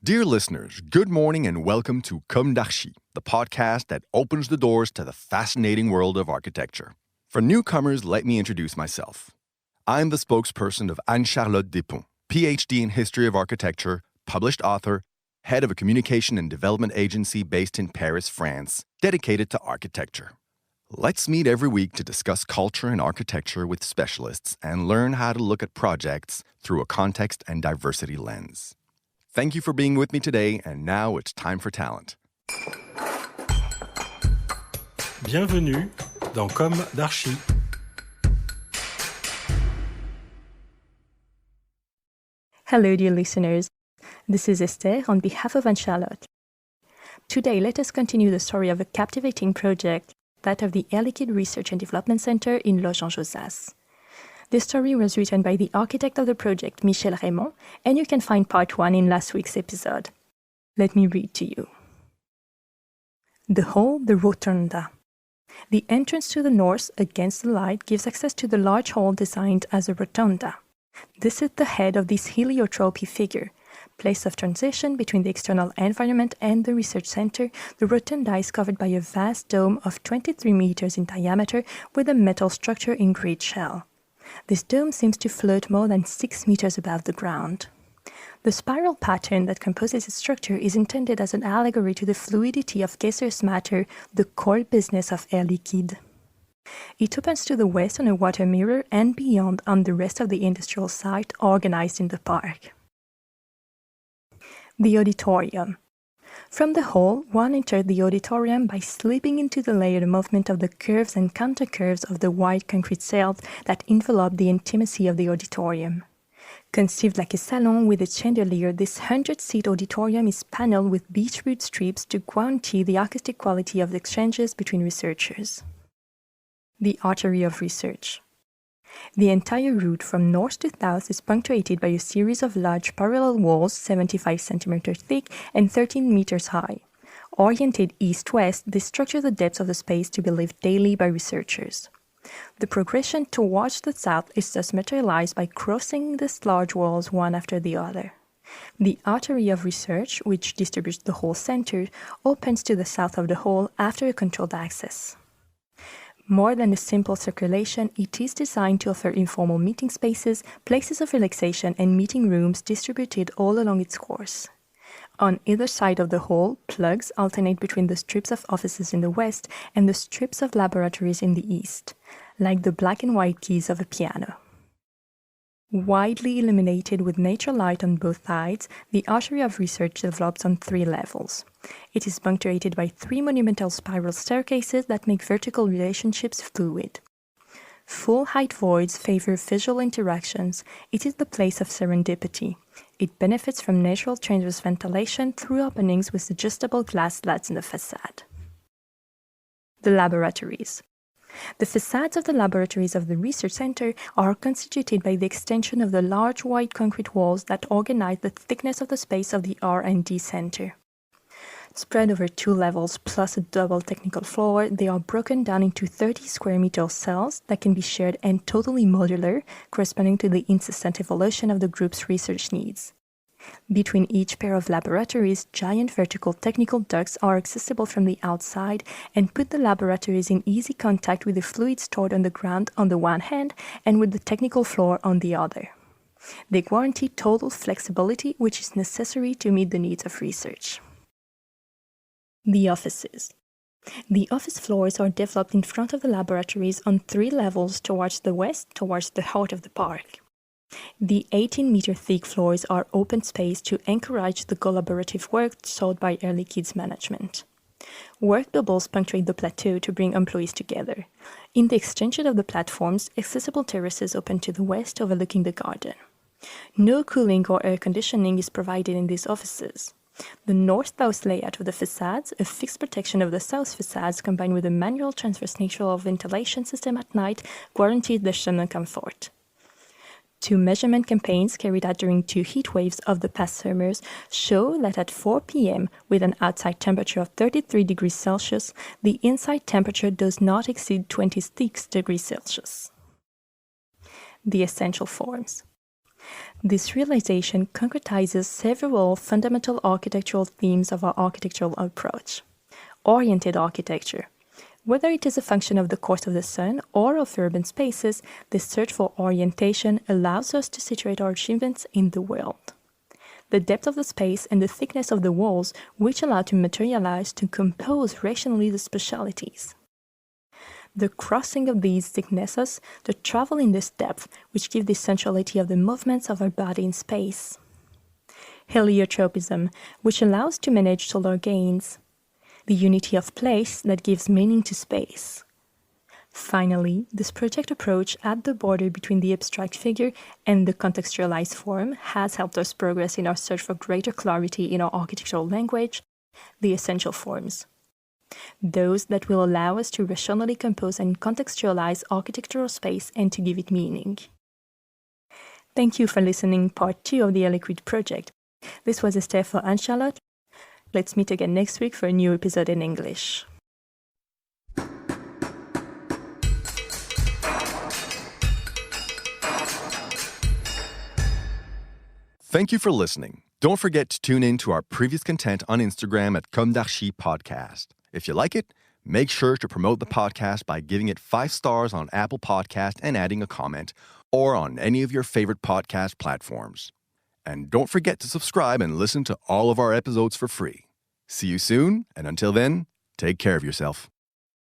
Dear listeners, good morning and welcome to Comme d'Archi, the podcast that opens the doors to the fascinating world of architecture. For newcomers, let me introduce myself. I'm the spokesperson of Anne-Charlotte Despons, PhD in History of Architecture, published author, head of a communication and development agency based in Paris, France, dedicated to architecture. Let's meet every week to discuss culture and architecture with specialists and learn how to look at projects through a context and diversity lens. Thank you for being with me today, and now it's time for talent. Bienvenue dans Comme d'Archi. Hello, dear listeners. This is Esther on behalf of Anne-Charlotte. Today, let us continue the story of a captivating project, that of the Air Liquide Research and Development Center in Loges-en-Josas. This story was written by the architect of the project, MICHEL RÉMON, and you can find part 1 in last week's episode. Let me read to you. The hall, the rotunda. The entrance to the north against the light gives access to the large hall designed as a rotunda. This is the head of this heliotropy figure. Place of transition between the external environment and the research center, the rotunda is covered by a vast dome of 23 meters in diameter with a metal structure in grid shell. This dome seems to float more than 6 meters above the ground. The spiral pattern that composes its structure is intended as an allegory to the fluidity of gaseous matter, the core business of Air Liquide. It opens to the west on a water mirror and beyond on the rest of the industrial site organized in the park. The auditorium. From the hall, one entered the auditorium by slipping into the layered movement of the curves and countercurves of the white concrete cells that envelop the intimacy of the auditorium. Conceived like a salon with a chandelier, this 100-seat auditorium is paneled with beechwood strips to guarantee the acoustic quality of the exchanges between researchers. The artery of research. The entire route from north to south is punctuated by a series of large parallel walls 75 centimeters thick and 13 meters high. Oriented east-west, they structure the depths of the space to be lived daily by researchers. The progression towards the south is thus materialized by crossing these large walls one after the other. The artery of research, which distributes the whole center, opens to the south of the hall after a controlled access. More than a simple circulation, it is designed to offer informal meeting spaces, places of relaxation, and meeting rooms distributed all along its course. On either side of the hall, plugs alternate between the strips of offices in the west and the strips of laboratories in the east, like the black and white keys of a piano. Widely illuminated with natural light on both sides, the artery of research develops on 3 levels. It is punctuated by 3 monumental spiral staircases that make vertical relationships fluid. Full height voids favor visual interactions. It is the place of serendipity. It benefits from natural transverse ventilation through openings with adjustable glass slats in the facade. The laboratories. The facades of the laboratories of the research center are constituted by the extension of the large white concrete walls that organize the thickness of the space of the R&D center. Spread over 2 levels plus a double technical floor, they are broken down into 30 square meter cells that can be shared and totally modular, corresponding to the incessant evolution of the group's research needs. Between each pair of laboratories, giant vertical technical ducts are accessible from the outside and put the laboratories in easy contact with the fluid stored on the ground on the one hand and with the technical floor on the other. They guarantee total flexibility, which is necessary to meet the needs of research. The offices. The office floors are developed in front of the laboratories on 3 levels towards the west, towards the heart of the park. The 18-meter thick floors are open space to encourage the collaborative work sought by Air Liquide's management. Work bubbles punctuate the plateau to bring employees together. In the extension of the platforms, accessible terraces open to the west overlooking the garden. No cooling or air conditioning is provided in these offices. The north-south layout of the facades, a fixed protection of the south facades combined with a manual transverse nature of ventilation system at night, guarantees their thermal comfort. 2 measurement campaigns carried out during 2 heat waves of the past summers show that at 4 p.m., with an outside temperature of 33 degrees Celsius, the inside temperature does not exceed 26 degrees Celsius. The essential forms. This realization concretizes several fundamental architectural themes of our architectural approach. Oriented architecture. Whether it is a function of the course of the sun or of urban spaces, this search for orientation allows us to situate our achievements in the world. The depth of the space and the thickness of the walls, which allow to materialize to compose rationally the specialities. The crossing of these thicknesses, the travel in this depth, which give the centrality of the movements of our body in space. Heliotropism, which allows to manage solar gains. The unity of place that gives meaning to space. Finally, this project approach at the border between the abstract figure and the contextualized form has helped us progress in our search for greater clarity in our architectural language, the essential forms. Those that will allow us to rationally compose and contextualize architectural space and to give it meaning. Thank you for listening part 2 of the Air Liquide project. This was Esther for Anne-Charlotte. Let's meet again next week for a new episode in English. Thank you for listening. Don't forget to tune in to our previous content on Instagram at Comme d'Archi Podcast. If you like it, make sure to promote the podcast by giving it 5 stars on Apple Podcast and adding a comment, or on any of your favorite podcast platforms. And don't forget to subscribe and listen to all of our episodes for free. See you soon, and until then, take care of yourself.